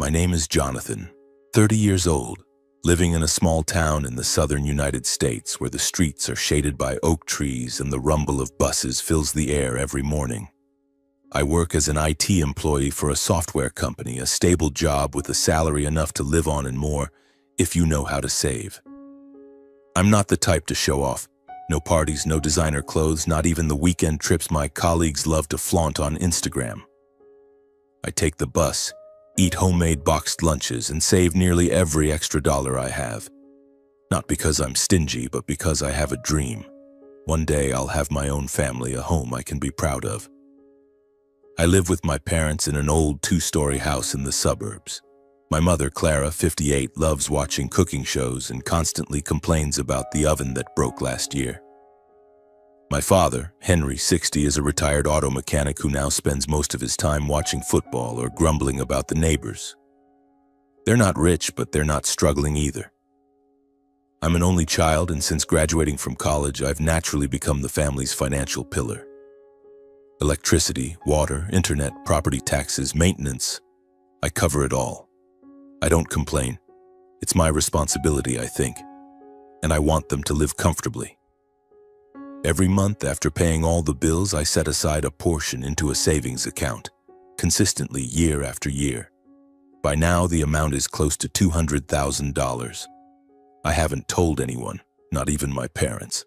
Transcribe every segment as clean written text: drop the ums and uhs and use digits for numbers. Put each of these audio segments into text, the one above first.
My name is Jonathan, 30 years old, living in a small town in the southern United States where the streets are shaded by oak trees and the rumble of buses fills the air every morning. I work as an IT employee for a software company, a stable job with a salary enough to live on and more, if you know how to save. I'm not the type to show off. No parties, no designer clothes, not even the weekend trips my colleagues love to flaunt on Instagram. I take the bus, eat homemade boxed lunches, and save nearly every extra dollar I have. Not because I'm stingy, but because I have a dream. One day I'll have my own family, a home I can be proud of. I live with my parents in an old 2-story house in the suburbs. My mother, Clara, 58, loves watching cooking shows and constantly complains about the oven that broke last year. My father, Henry, 60, is a retired auto mechanic who now spends most of his time watching football or grumbling about the neighbors. They're not rich, but they're not struggling either. I'm an only child, and since graduating from college, I've naturally become the family's financial pillar. Electricity, water, internet, property taxes, maintenance, I cover it all. I don't complain. It's my responsibility, I think, and I want them to live comfortably. Every month, after paying all the bills, I set aside a portion into a savings account, consistently year after year. By now, the amount is close to $200,000. I haven't told anyone, not even my parents.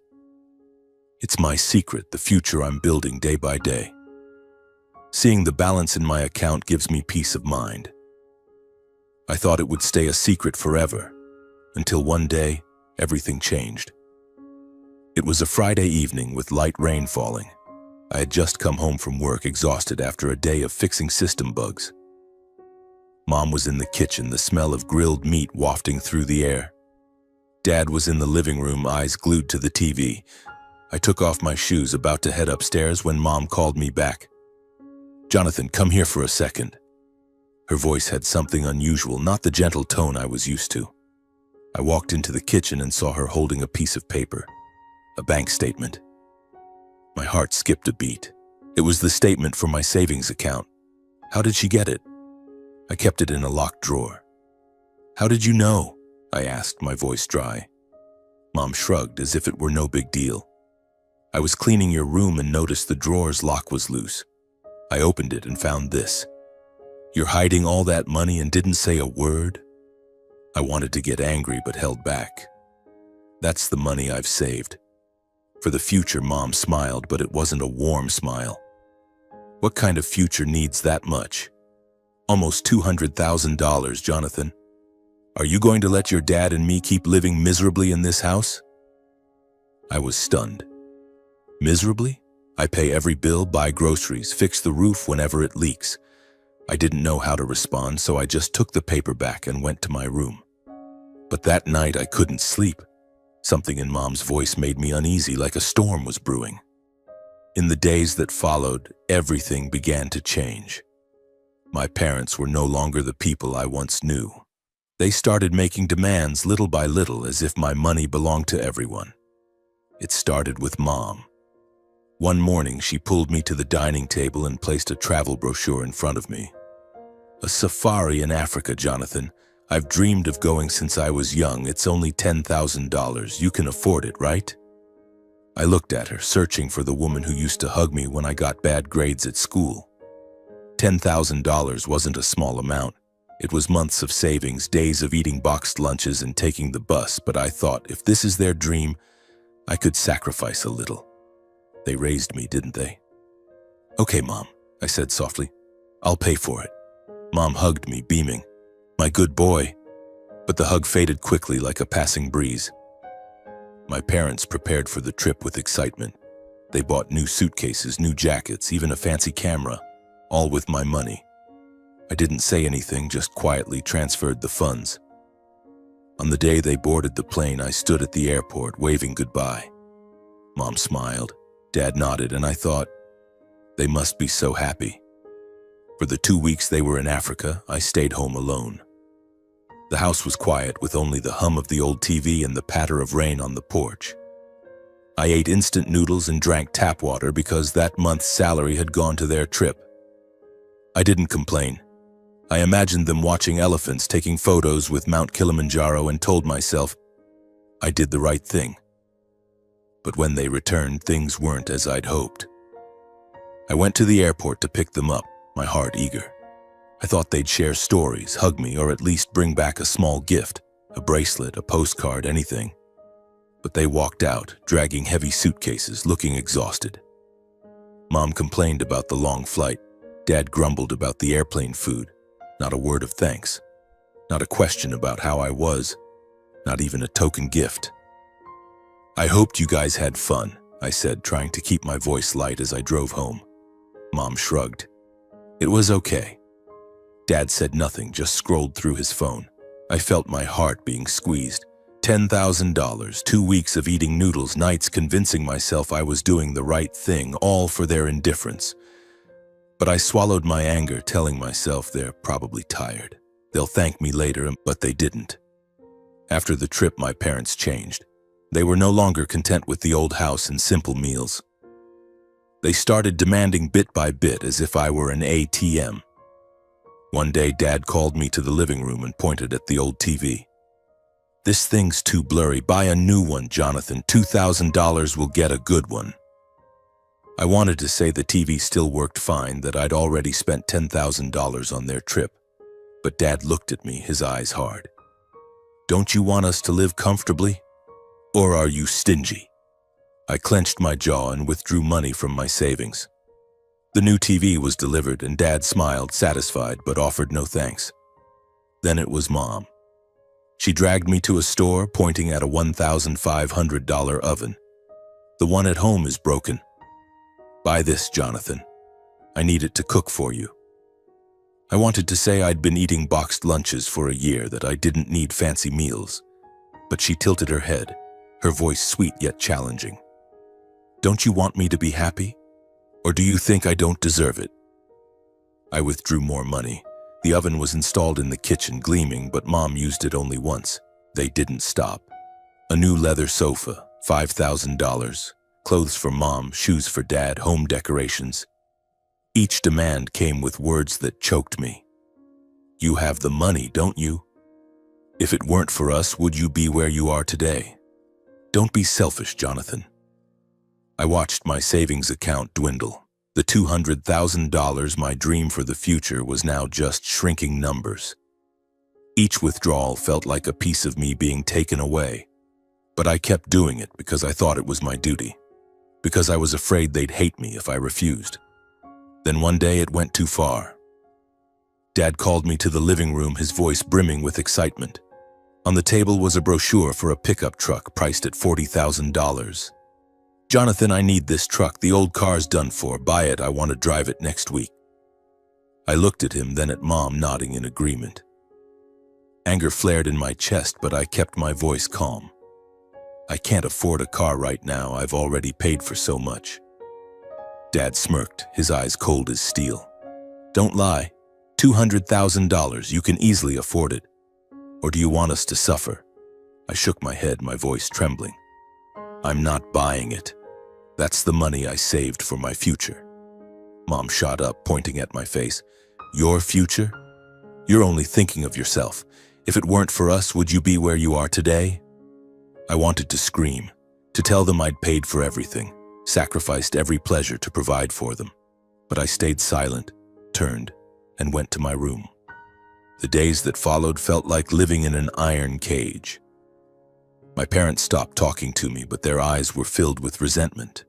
It's my secret, the future I'm building day by day. Seeing the balance in my account gives me peace of mind. I thought it would stay a secret forever, until one day, everything changed. It was a Friday evening with light rain falling. I had just come home from work, exhausted after a day of fixing system bugs. Mom was in the kitchen, the smell of grilled meat wafting through the air. Dad was in the living room, eyes glued to the TV. I took off my shoes, about to head upstairs when Mom called me back. "Jonathan, come here for a second." Her voice had something unusual, not the gentle tone I was used to. I walked into the kitchen and saw her holding a piece of paper, a bank statement. My heart skipped a beat. It was the statement for my savings account. How did she get it? I kept it in a locked drawer. "How did you know?" I asked, my voice dry. Mom shrugged as if it were no big deal. "I was cleaning your room and noticed the drawer's lock was loose. I opened it and found this. You're hiding all that money and didn't say a word?" I wanted to get angry but held back. "That's the money I've saved. For the future," Mom smiled, but it wasn't a warm smile. "What kind of future needs that much? Almost $200,000, Jonathan. Are you going to let your dad and me keep living miserably in this house?" I was stunned. Miserably? I pay every bill, buy groceries, fix the roof whenever it leaks. I didn't know how to respond, so I just took the paper back and went to my room. But that night I couldn't sleep. Something in Mom's voice made me uneasy, like a storm was brewing. In the days that followed, everything began to change. My parents were no longer the people I once knew. They started making demands little by little, as if my money belonged to everyone. It started with Mom. One morning, she pulled me to the dining table and placed a travel brochure in front of me. "A safari in Africa, Jonathan. I've dreamed of going since I was young. It's only $10,000. You can afford it, right?" I looked at her, searching for the woman who used to hug me when I got bad grades at school. $10,000 wasn't a small amount. It was months of savings, days of eating boxed lunches and taking the bus, but I thought, if this is their dream, I could sacrifice a little. They raised me, didn't they? "Okay, Mom," I said softly. "I'll pay for it." Mom hugged me, beaming. "My good boy." But the hug faded quickly like a passing breeze. My parents prepared for the trip with excitement. They bought new suitcases, new jackets, even a fancy camera, all with my money. I didn't say anything, just quietly transferred the funds. On the day they boarded the plane, I stood at the airport, waving goodbye. Mom smiled. Dad nodded, and I thought, they must be so happy. For the 2 weeks they were in Africa, I stayed home alone. The house was quiet, with only the hum of the old TV and the patter of rain on the porch. I ate instant noodles and drank tap water because that month's salary had gone to their trip. I didn't complain. I imagined them watching elephants, taking photos with Mount Kilimanjaro, and told myself I did the right thing. But when they returned, things weren't as I'd hoped. I went to the airport to pick them up, my heart eager. I thought they'd share stories, hug me, or at least bring back a small gift, a bracelet, a postcard, anything. But they walked out, dragging heavy suitcases, looking exhausted. Mom complained about the long flight. Dad grumbled about the airplane food. Not a word of thanks. Not a question about how I was. Not even a token gift. I hoped you guys had fun, I said, trying to keep my voice light as I drove home. Mom shrugged. It was okay. Dad said nothing, just scrolled through his phone. I felt my heart being squeezed. $10,000, 2 weeks of eating noodles, nights convincing myself I was doing the right thing, all for their indifference. But I swallowed my anger, telling myself they're probably tired. They'll thank me later, but they didn't. After the trip, my parents changed. They were no longer content with the old house and simple meals. They started demanding bit by bit, as if I were an ATM. One day, Dad called me to the living room and pointed at the old TV. This thing's too blurry. Buy a new one, Jonathan. $2,000 will get a good one. I wanted to say the TV still worked fine, that I'd already spent $10,000 on their trip. But Dad looked at me, his eyes hard. Don't you want us to live comfortably? Or are you stingy? I clenched my jaw and withdrew money from my savings. The new TV was delivered and Dad smiled, satisfied, but offered no thanks. Then it was Mom. She dragged me to a store, pointing at a $1,500 oven. The one at home is broken. Buy this, Jonathan. I need it to cook for you. I wanted to say I'd been eating boxed lunches for a year, that I didn't need fancy meals. But she tilted her head, her voice sweet yet challenging. Don't you want me to be happy? Or do you think I don't deserve it? I withdrew more money. The oven was installed in the kitchen, gleaming, but Mom used it only once. They didn't stop. A new leather sofa, $5,000. Clothes for Mom, shoes for Dad, home decorations. Each demand came with words that choked me. You have the money, don't you? If it weren't for us, would you be where you are today? Don't be selfish, Jonathan. I watched my savings account dwindle. The $200,000, my dream for the future, was now just shrinking numbers. Each withdrawal felt like a piece of me being taken away. But I kept doing it because I thought it was my duty. Because I was afraid they'd hate me if I refused. Then one day it went too far. Dad called me to the living room, his voice brimming with excitement. On the table was a brochure for a pickup truck priced at $40,000. Jonathan, I need this truck. The old car's done for. Buy it. I want to drive it next week. I looked at him, then at Mom, nodding in agreement. Anger flared in my chest, but I kept my voice calm. I can't afford a car right now. I've already paid for so much. Dad smirked, his eyes cold as steel. Don't lie. $200,000. You can easily afford it. Or do you want us to suffer? I shook my head, my voice trembling. I'm not buying it. That's the money I saved for my future. Mom shot up, pointing at my face. Your future? You're only thinking of yourself. If it weren't for us, would you be where you are today? I wanted to scream, to tell them I'd paid for everything, sacrificed every pleasure to provide for them. But I stayed silent, turned, and went to my room. The days that followed felt like living in an iron cage. My parents stopped talking to me, but their eyes were filled with resentment.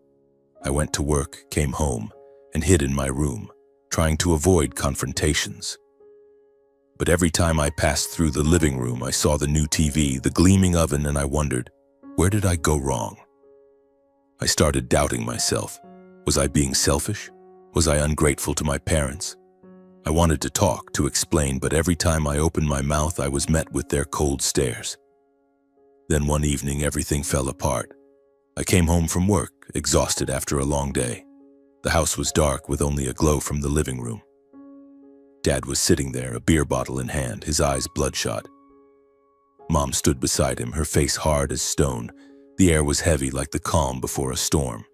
I went to work, came home, and hid in my room, trying to avoid confrontations. But every time I passed through the living room, I saw the new TV, the gleaming oven, and I wondered, where did I go wrong? I started doubting myself. Was I being selfish? Was I ungrateful to my parents? I wanted to talk, to explain, but every time I opened my mouth, I was met with their cold stares. Then one evening, everything fell apart. I came home from work, exhausted after a long day. The house was dark, with only a glow from the living room. Dad was sitting there, a beer bottle in hand, his eyes bloodshot. Mom stood beside him, her face hard as stone. The air was heavy, like the calm before a storm.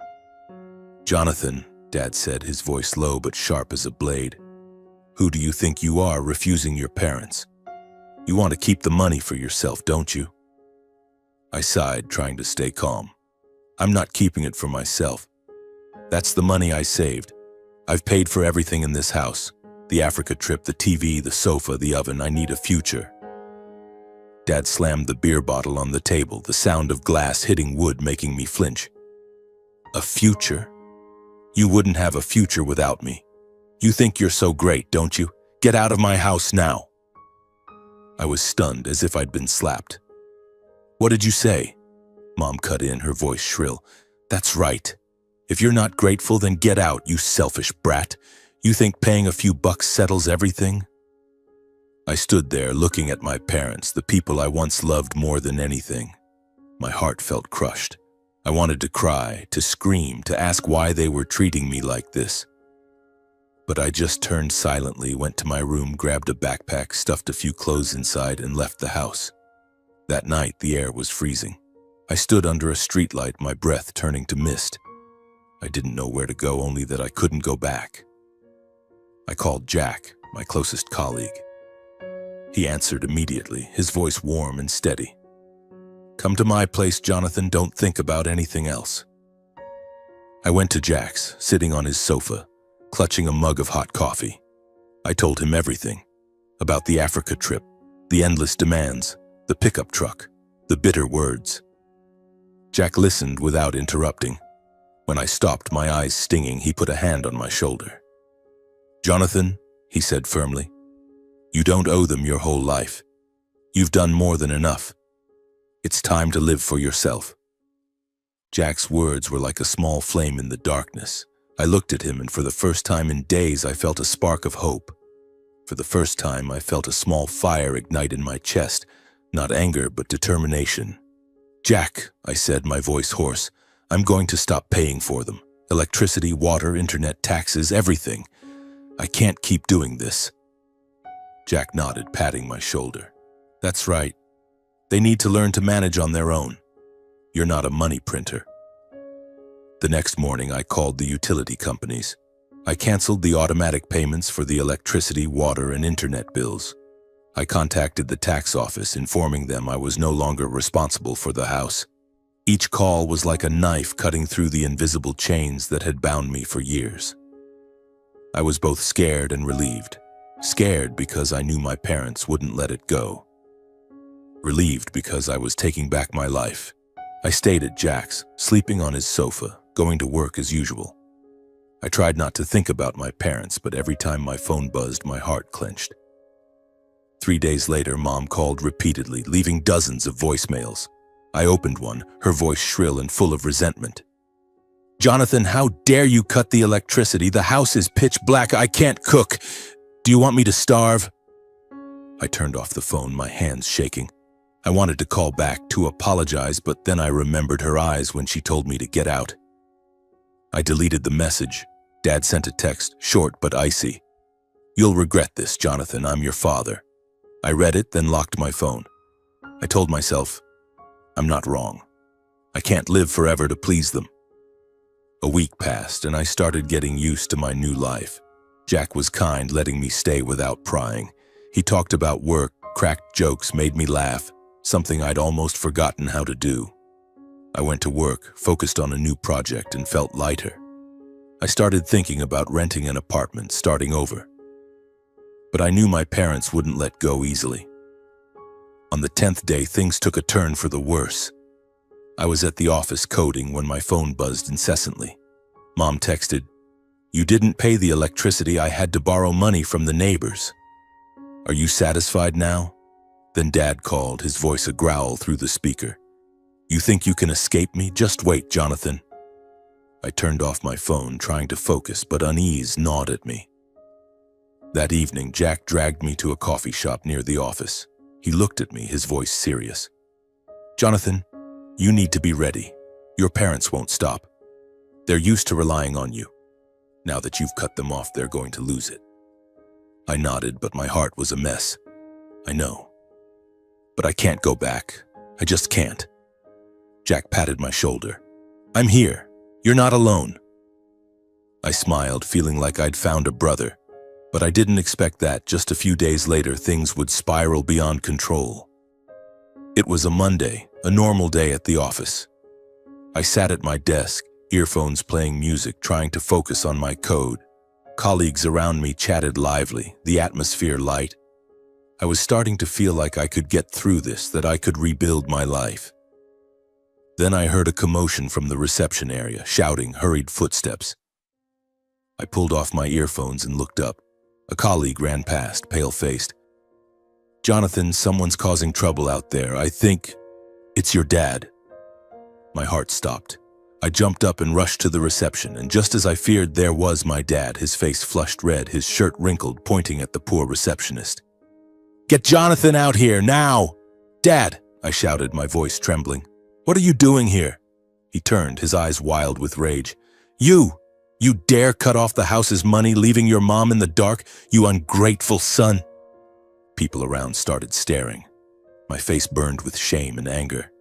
Jonathan, Dad said, his voice low but sharp as a blade. Who do you think you are, refusing your parents? You want to keep the money for yourself, don't you? I sighed, trying to stay calm. I'm not keeping it for myself. That's the money I saved. I've paid for everything in this house. The Africa trip, the TV, the sofa, the oven. I need a future. Dad slammed the beer bottle on the table, the sound of glass hitting wood making me flinch. A future? You wouldn't have a future without me. You think you're so great, don't you? Get out of my house now. I was stunned, as if I'd been slapped. What did you say? Mom cut in, her voice shrill. That's right. If you're not grateful, then get out, you selfish brat. You think paying a few bucks settles everything? I stood there looking at my parents, the people I once loved more than anything. My heart felt crushed. I wanted to cry, to scream, to ask why they were treating me like this. But I just turned silently, went to my room, grabbed a backpack, stuffed a few clothes inside, and left the house. That night, the air was freezing. I stood under a streetlight, my breath turning to mist. I didn't know where to go, only that I couldn't go back. I called Jack, my closest colleague. He answered immediately, his voice warm and steady. Come to my place, Jonathan, don't think about anything else. I went to Jack's, sitting on his sofa, clutching a mug of hot coffee. I told him everything, about the Africa trip, the endless demands, the pickup truck, the bitter words. Jack listened without interrupting. When I stopped, my eyes stinging, he put a hand on my shoulder. Jonathan, he said firmly, you don't owe them your whole life. You've done more than enough. It's time to live for yourself. Jack's words were like a small flame in the darkness. I looked at him, and for the first time in days, I felt a spark of hope. For the first time, I felt a small fire ignite in my chest, not anger, but determination. Jack, I said, my voice hoarse, I'm going to stop paying for them. Electricity, water, internet, taxes, everything. I can't keep doing this. Jack nodded, patting my shoulder. That's right. They need to learn to manage on their own. You're not a money printer. The next morning, I called the utility companies. I canceled the automatic payments for the electricity, water, and internet bills. I contacted the tax office, informing them I was no longer responsible for the house. Each call was like a knife cutting through the invisible chains that had bound me for years. I was both scared and relieved. Scared because I knew my parents wouldn't let it go. Relieved because I was taking back my life. I stayed at Jack's, sleeping on his sofa, going to work as usual. I tried not to think about my parents, but every time my phone buzzed, my heart clenched. 3 days later, Mom called repeatedly, leaving dozens of voicemails. I opened one, her voice shrill and full of resentment. Jonathan, how dare you cut the electricity? The house is pitch black. I can't cook. Do you want me to starve? I turned off the phone, my hands shaking. I wanted to call back to apologize, but then I remembered her eyes when she told me to get out. I deleted the message. Dad sent a text, short but icy. You'll regret this, Jonathan. I'm your father. I read it, then locked my phone. I told myself, I'm not wrong. I can't live forever to please them. A week passed, and I started getting used to my new life. Jack was kind, letting me stay without prying. He talked about work, cracked jokes, made me laugh, something I'd almost forgotten how to do. I went to work, focused on a new project, and felt lighter. I started thinking about renting an apartment, starting over. But I knew my parents wouldn't let go easily. On the 10th day, things took a turn for the worse. I was at the office coding when my phone buzzed incessantly. Mom texted, You didn't pay the electricity. I had to borrow money from the neighbors. Are you satisfied now? Then Dad called, his voice a growl through the speaker. You think you can escape me? Just wait, Jonathan. I turned off my phone, trying to focus, but unease gnawed at me. That evening, Jack dragged me to a coffee shop near the office. He looked at me, his voice serious. Jonathan, you need to be ready. Your parents won't stop. They're used to relying on you. Now that you've cut them off, they're going to lose it. I nodded, but my heart was a mess. I know. But I can't go back. I just can't. Jack patted my shoulder. I'm here. You're not alone. I smiled, feeling like I'd found a brother. But I didn't expect that just a few days later things would spiral beyond control. It was a Monday, a normal day at the office. I sat at my desk, earphones playing music, trying to focus on my code. Colleagues around me chatted lively, the atmosphere light. I was starting to feel like I could get through this, that I could rebuild my life. Then I heard a commotion from the reception area, shouting, hurried footsteps. I pulled off my earphones and looked up. A colleague ran past, pale-faced. "Jonathan, someone's causing trouble out there. I think it's your dad." My heart stopped. I jumped up and rushed to the reception, and just as I feared, there was my dad, his face flushed red, his shirt wrinkled, pointing at the poor receptionist. "Get Jonathan out here, now!" "Dad!" I shouted, my voice trembling. "What are you doing here?" He turned, his eyes wild with rage. You dare cut off the house's money, leaving your mom in the dark, you ungrateful son!" People around started staring. My face burned with shame and anger.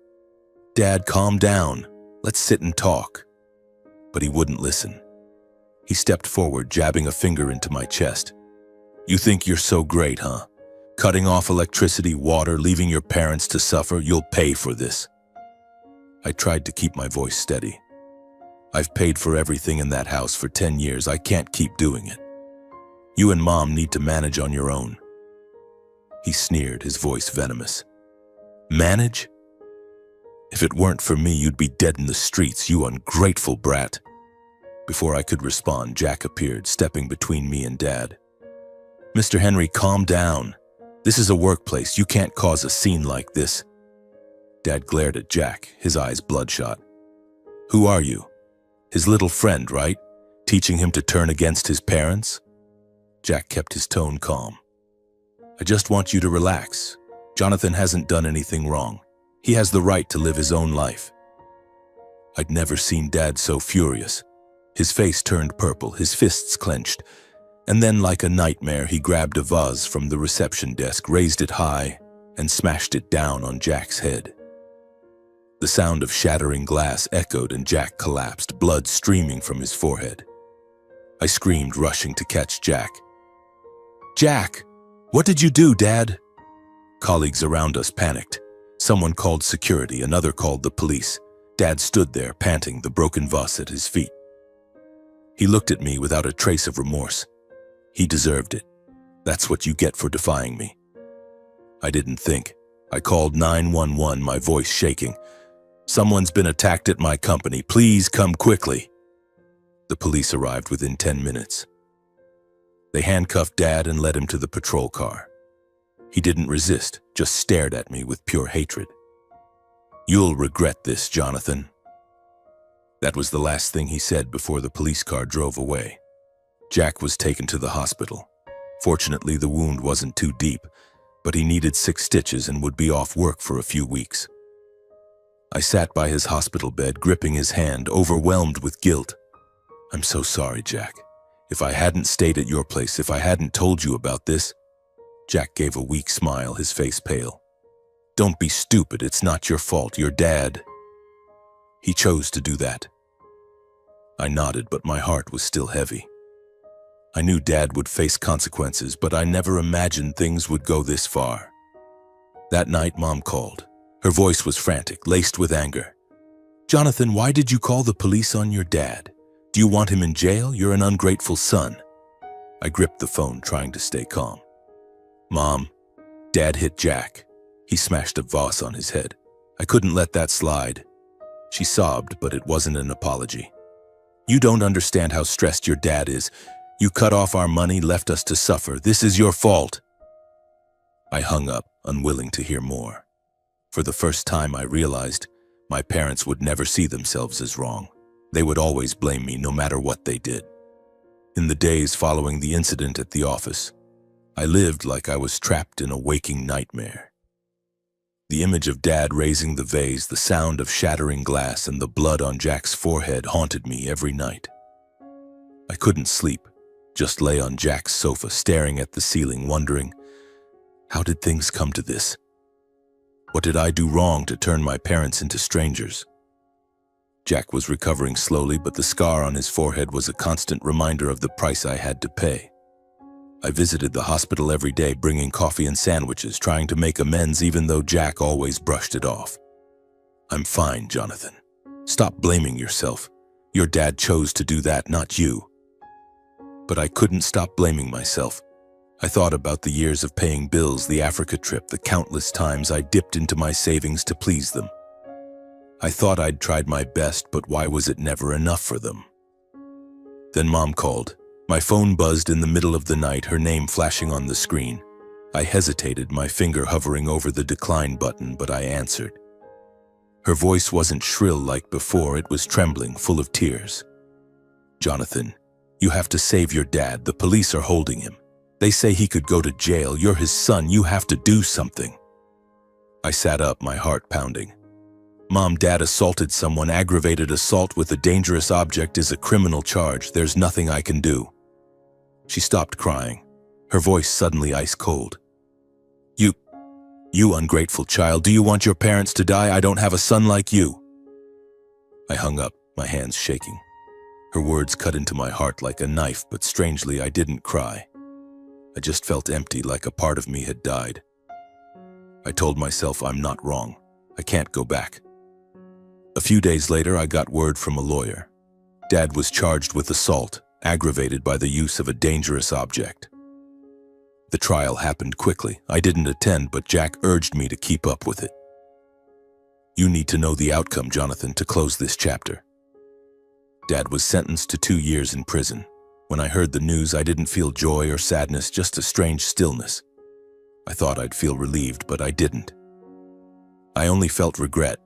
"Dad, calm down. Let's sit and talk." But he wouldn't listen. He stepped forward, jabbing a finger into my chest. "You think you're so great, huh? Cutting off electricity, water, leaving your parents to suffer, you'll pay for this." I tried to keep my voice steady. "I've paid for everything in that house for 10 years. I can't keep doing it. You and Mom need to manage on your own." He sneered, his voice venomous. "Manage? If it weren't for me, you'd be dead in the streets, you ungrateful brat." Before I could respond, Jack appeared, stepping between me and Dad. "Mr. Henry, calm down. This is a workplace. You can't cause a scene like this." Dad glared at Jack, his eyes bloodshot. "Who are you? His little friend, right? Teaching him to turn against his parents?" Jack kept his tone calm. "I just want you to relax. Jonathan hasn't done anything wrong. He has the right to live his own life." I'd never seen Dad so furious. His face turned purple, his fists clenched, and then, like a nightmare, he grabbed a vase from the reception desk, raised it high, and smashed it down on Jack's head. The sound of shattering glass echoed and Jack collapsed, blood streaming from his forehead. I screamed, rushing to catch Jack. "Jack! What did you do, Dad?" Colleagues around us panicked. Someone called security, another called the police. Dad stood there, panting, the broken vase at his feet. He looked at me without a trace of remorse. He deserved it. That's what you get for defying me. I didn't think. I called 911, my voice shaking. "Someone's been attacked at my company. Please come quickly." The police arrived within 10 minutes. They handcuffed Dad and led him to the patrol car. He didn't resist, just stared at me with pure hatred. "You'll regret this, Jonathan." That was the last thing he said before the police car drove away. Jack was taken to the hospital. Fortunately, the wound wasn't too deep, but he needed 6 stitches and would be off work for a few weeks. I sat by his hospital bed, gripping his hand, overwhelmed with guilt. "I'm so sorry, Jack. If I hadn't stayed at your place, if I hadn't told you about this..." Jack gave a weak smile, his face pale. "Don't be stupid. It's not your fault. Your dad... he chose to do that." I nodded, but my heart was still heavy. I knew Dad would face consequences, but I never imagined things would go this far. That night, Mom called. Her voice was frantic, laced with anger. "Jonathan, why did you call the police on your dad? Do you want him in jail? You're an ungrateful son." I gripped the phone, trying to stay calm. "Mom, Dad hit Jack. He smashed a vase on his head. I couldn't let that slide." She sobbed, but it wasn't an apology. "You don't understand how stressed your dad is. You cut off our money, left us to suffer. This is your fault." I hung up, unwilling to hear more. For the first time, I realized my parents would never see themselves as wrong. They would always blame me, no matter what they did. In the days following the incident at the office, I lived like I was trapped in a waking nightmare. The image of Dad raising the vase, the sound of shattering glass, and the blood on Jack's forehead haunted me every night. I couldn't sleep, just lay on Jack's sofa, staring at the ceiling, wondering, how did things come to this? What did I do wrong to turn my parents into strangers? Jack was recovering slowly, but the scar on his forehead was a constant reminder of the price I had to pay. I visited the hospital every day, bringing coffee and sandwiches, trying to make amends even though Jack always brushed it off. "I'm fine, Jonathan. Stop blaming yourself. Your dad chose to do that, not you." But I couldn't stop blaming myself. I thought about the years of paying bills, the Africa trip, the countless times I dipped into my savings to please them. I thought I'd tried my best, but why was it never enough for them? Then Mom called. My phone buzzed in the middle of the night, her name flashing on the screen. I hesitated, my finger hovering over the decline button, but I answered. Her voice wasn't shrill like before, it was trembling, full of tears. "Jonathan, you have to save your dad. The police are holding him. They say he could go to jail. You're his son. You have to do something." I sat up, my heart pounding. "Mom, Dad assaulted someone. Aggravated assault with a dangerous object is a criminal charge. There's nothing I can do." She stopped crying, her voice suddenly ice cold. You ungrateful child, do you want your parents to die? I don't have a son like you." I hung up, my hands shaking. Her words cut into my heart like a knife, but strangely I didn't cry. I just felt empty, like a part of me had died. I told myself I'm not wrong. I can't go back. A few days later, I got word from a lawyer. Dad was charged with assault, aggravated by the use of a dangerous object. The trial happened quickly. I didn't attend, but Jack urged me to keep up with it. "You need to know the outcome, Jonathan, to close this chapter." Dad was sentenced to 2 years in prison. When I heard the news, I didn't feel joy or sadness, just a strange stillness. I thought I'd feel relieved, but I didn't. I only felt regret.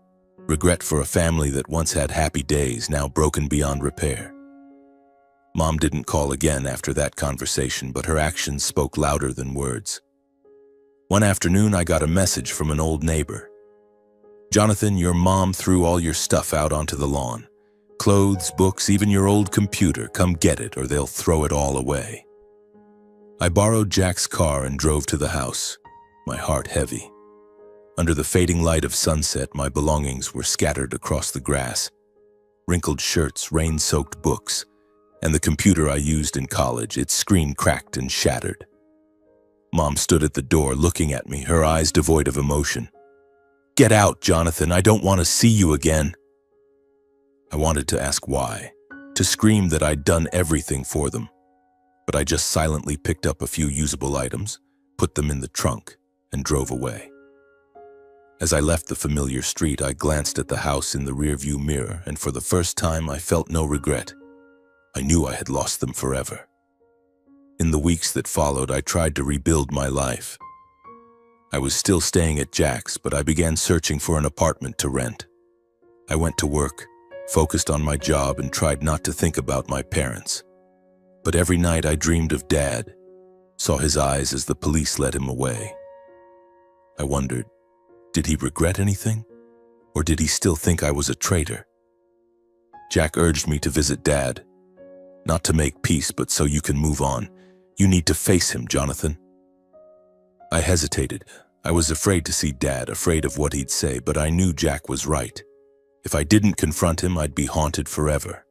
Regret for a family that once had happy days, now broken beyond repair. Mom didn't call again after that conversation, but her actions spoke louder than words. One afternoon, I got a message from an old neighbor. "Jonathan, your mom threw all your stuff out onto the lawn. Clothes, books, even your old computer. Come get it or they'll throw it all away." I borrowed Jack's car and drove to the house, my heart heavy. Under the fading light of sunset, my belongings were scattered across the grass. Wrinkled shirts, rain-soaked books, and the computer I used in college, its screen cracked and shattered. Mom stood at the door looking at me, her eyes devoid of emotion. "Get out, Jonathan, I don't want to see you again." I wanted to ask why, to scream that I'd done everything for them, but I just silently picked up a few usable items, put them in the trunk, and drove away. As I left the familiar street, I glanced at the house in the rearview mirror, and for the first time I felt no regret. I knew I had lost them forever. In the weeks that followed, I tried to rebuild my life. I was still staying at Jack's, but I began searching for an apartment to rent. I went to work, focused on my job, and tried not to think about my parents. But every night I dreamed of Dad, saw his eyes as the police led him away. I wondered, did he regret anything? Or did he still think I was a traitor? Jack urged me to visit Dad. "Not to make peace, but so you can move on. You need to face him, Jonathan." I hesitated. I was afraid to see Dad, afraid of what he'd say, but I knew Jack was right. If I didn't confront him, I'd be haunted forever.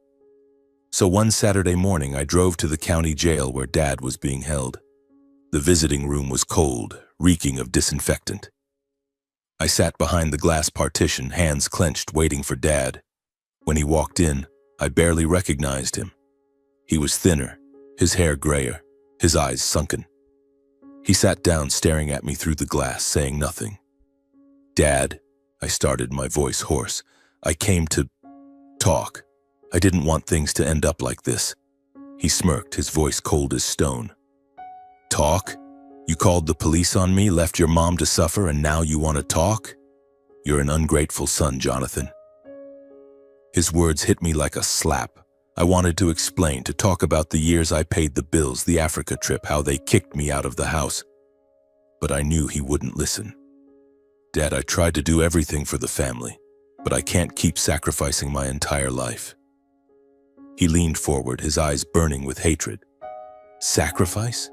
So one Saturday morning, I drove to the county jail where Dad was being held. The visiting room was cold, reeking of disinfectant. I sat behind the glass partition, hands clenched, waiting for Dad. When he walked in, I barely recognized him. He was thinner, his hair grayer, his eyes sunken. He sat down, staring at me through the glass, saying nothing. "Dad," I started, my voice hoarse. "I came to talk. I didn't want things to end up like this." He smirked, his voice cold as stone. "Talk? You called the police on me, left your mom to suffer, and now you want to talk? You're an ungrateful son, Jonathan." His words hit me like a slap. I wanted to explain, to talk about the years I paid the bills, the Africa trip, how they kicked me out of the house. But I knew he wouldn't listen. "Dad, I tried to do everything for the family, but I can't keep sacrificing my entire life." He leaned forward, his eyes burning with hatred. "Sacrifice?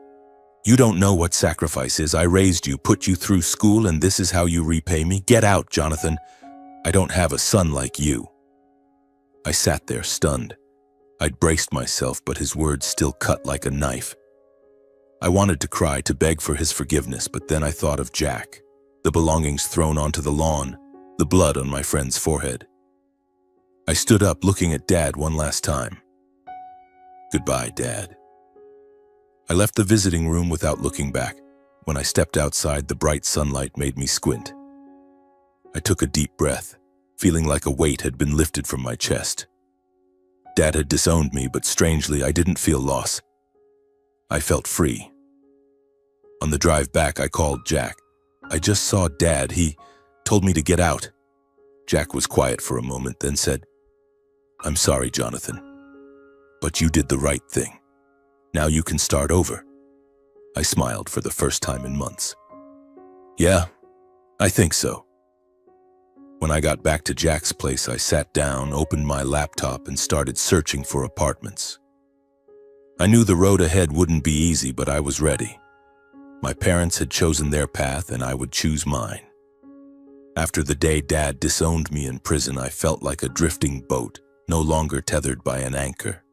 You don't know what sacrifice is. I raised you, put you through school, and this is how you repay me? Get out, Jonathan. I don't have a son like you." I sat there, stunned. I'd braced myself, but his words still cut like a knife. I wanted to cry, to beg for his forgiveness, but then I thought of Jack, the belongings thrown onto the lawn, the blood on my friend's forehead. I stood up, looking at Dad one last time. Goodbye, Dad. I left the visiting room without looking back. When I stepped outside, the bright sunlight made me squint. I took a deep breath, feeling like a weight had been lifted from my chest. Dad had disowned me, but strangely, I didn't feel loss. I felt free. On the drive back, I called Jack. I just saw Dad. He told me to get out. Jack was quiet for a moment, then said, "I'm sorry, Jonathan, but you did the right thing. Now you can start over." I smiled for the first time in months. "Yeah, I think so." When I got back to Jack's place, I sat down, opened my laptop, and started searching for apartments. I knew the road ahead wouldn't be easy, but I was ready. My parents had chosen their path, and I would choose mine. After the day Dad disowned me in prison, I felt like a drifting boat, no longer tethered by an anchor.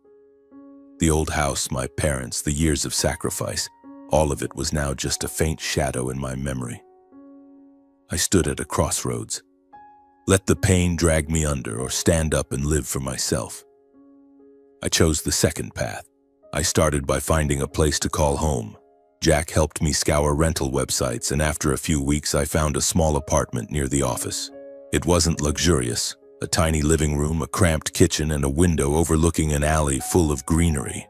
The old house, my parents, the years of sacrifice, all of it was now just a faint shadow in my memory. I stood at a crossroads. Let the pain drag me under, or stand up and live for myself. I chose the second path. I started by finding a place to call home. Jack helped me scour rental websites, and after a few weeks I found a small apartment near the office. It wasn't luxurious, a tiny living room, a cramped kitchen, and a window overlooking an alley full of greenery.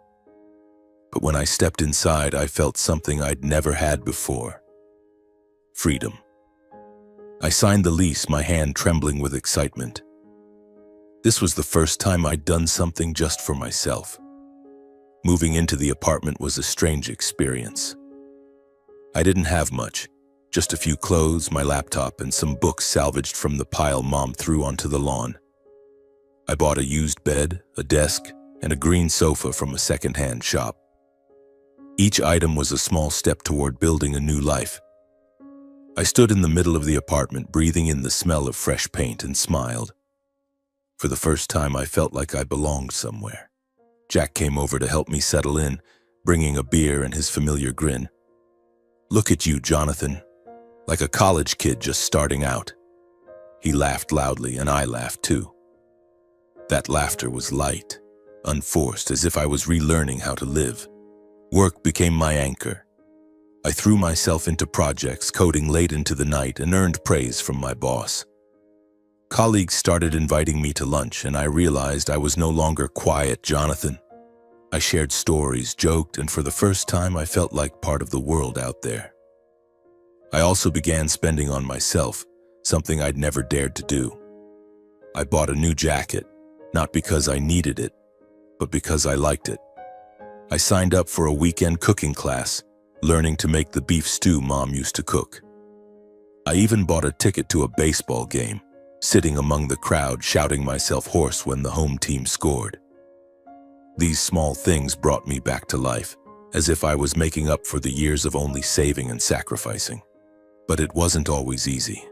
But when I stepped inside, I felt something I'd never had before. Freedom. I signed the lease, my hand trembling with excitement. This was the first time I'd done something just for myself. Moving into the apartment was a strange experience. I didn't have much, just a few clothes, my laptop, and some books salvaged from the pile Mom threw onto the lawn. I bought a used bed, a desk, and a green sofa from a second-hand shop. Each item was a small step toward building a new life. I stood in the middle of the apartment, breathing in the smell of fresh paint, and smiled. For the first time, I felt like I belonged somewhere. Jack came over to help me settle in, bringing a beer and his familiar grin. "Look at you, Jonathan, like a college kid just starting out." He laughed loudly, and I laughed too. That laughter was light, unforced, as if I was relearning how to live. Work became my anchor. I threw myself into projects, coding late into the night, and earned praise from my boss. Colleagues started inviting me to lunch, and I realized I was no longer quiet Jonathan. I shared stories, joked, and for the first time I felt like part of the world out there. I also began spending on myself, something I'd never dared to do. I bought a new jacket, not because I needed it, but because I liked it. I signed up for a weekend cooking class, learning to make the beef stew Mom used to cook. I even bought a ticket to a baseball game, sitting among the crowd, shouting myself hoarse when the home team scored. These small things brought me back to life, as if I was making up for the years of only saving and sacrificing. But it wasn't always easy.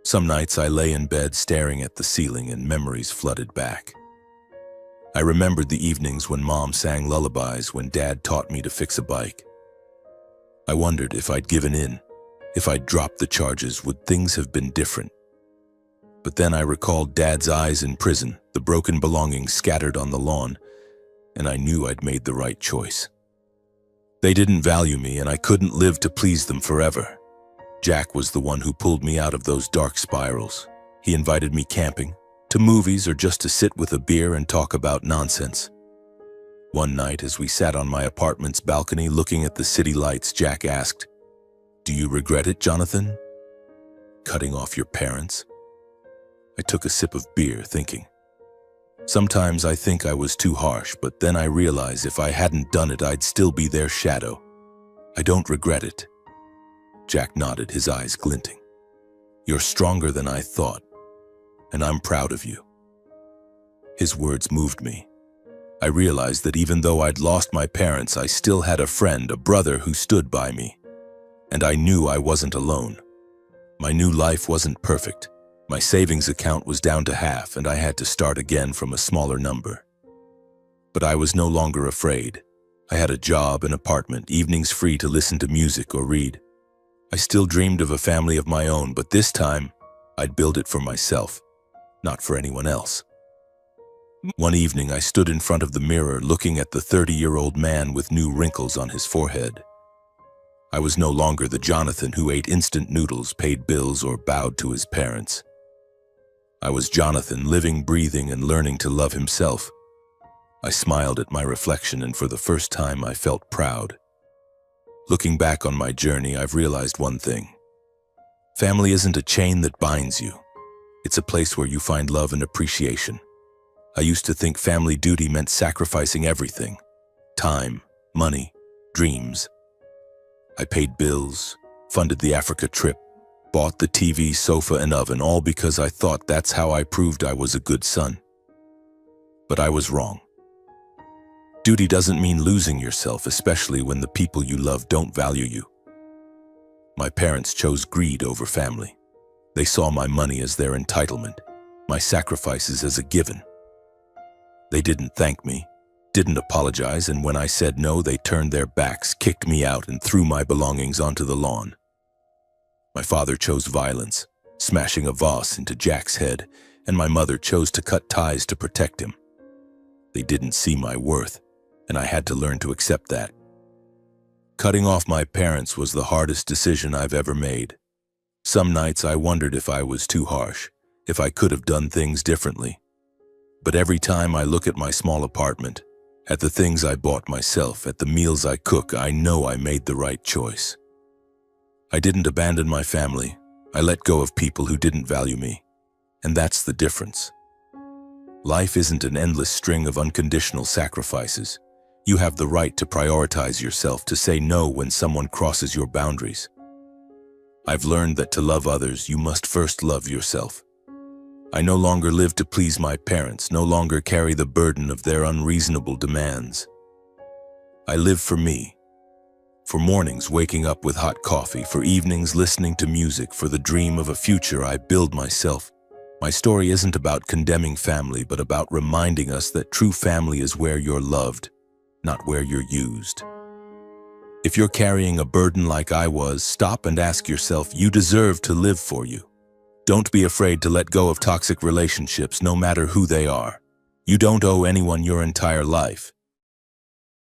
Some nights I lay in bed staring at the ceiling, and memories flooded back. I remembered the evenings when Mom sang lullabies, when Dad taught me to fix a bike. I wondered if I'd given in, if I'd dropped the charges, would things have been different? But then I recalled Dad's eyes in prison, the broken belongings scattered on the lawn, and I knew I'd made the right choice. They didn't value me, and I couldn't live to please them forever. Jack was the one who pulled me out of those dark spirals. He invited me camping, to movies, or just to sit with a beer and talk about nonsense. One night, as we sat on my apartment's balcony looking at the city lights, Jack asked, "Do you regret it, Jonathan? Cutting off your parents?" I took a sip of beer, thinking. Sometimes I think I was too harsh, but then I realize if I hadn't done it, I'd still be their shadow. I don't regret it. Jack nodded, his eyes glinting. "You're stronger than I thought, and I'm proud of you." His words moved me. I realized that even though I'd lost my parents, I still had a friend, a brother who stood by me. And I knew I wasn't alone. My new life wasn't perfect. My savings account was down to half, and I had to start again from a smaller number. But I was no longer afraid. I had a job, an apartment, evenings free to listen to music or read. I still dreamed of a family of my own, but this time, I'd build it for myself, not for anyone else. One evening, I stood in front of the mirror looking at the 30-year-old man with new wrinkles on his forehead. I was no longer the Jonathan who ate instant noodles, paid bills, or bowed to his parents. I was Jonathan, living, breathing, and learning to love himself. I smiled at my reflection, and for the first time, I felt proud. Looking back on my journey, I've realized one thing. Family isn't a chain that binds you. It's a place where you find love and appreciation. I used to think family duty meant sacrificing everything. Time, money, dreams. I paid bills, funded the Africa trip, bought the TV, sofa, and oven, all because I thought that's how I proved I was a good son. But I was wrong. Duty doesn't mean losing yourself, especially when the people you love don't value you. My parents chose greed over family. They saw my money as their entitlement, my sacrifices as a given. They didn't thank me, didn't apologize, and when I said no, they turned their backs, kicked me out, and threw my belongings onto the lawn. My father chose violence, smashing a vase into Jack's head, and my mother chose to cut ties to protect him. They didn't see my worth, and I had to learn to accept that. Cutting off my parents was the hardest decision I've ever made. Some nights I wondered if I was too harsh, if I could have done things differently. But every time I look at my small apartment, at the things I bought myself, at the meals I cook, I know I made the right choice. I didn't abandon my family. I let go of people who didn't value me. And that's the difference. Life isn't an endless string of unconditional sacrifices. You have the right to prioritize yourself, to say no when someone crosses your boundaries. I've learned that to love others, you must first love yourself. I no longer live to please my parents, no longer carry the burden of their unreasonable demands. I live for me. For mornings waking up with hot coffee, for evenings listening to music, for the dream of a future I build myself. My story isn't about condemning family, but about reminding us that true family is where you're loved, not where you're used. If you're carrying a burden like I was, stop and ask yourself, you deserve to live for you. Don't be afraid to let go of toxic relationships, no matter who they are. You don't owe anyone your entire life.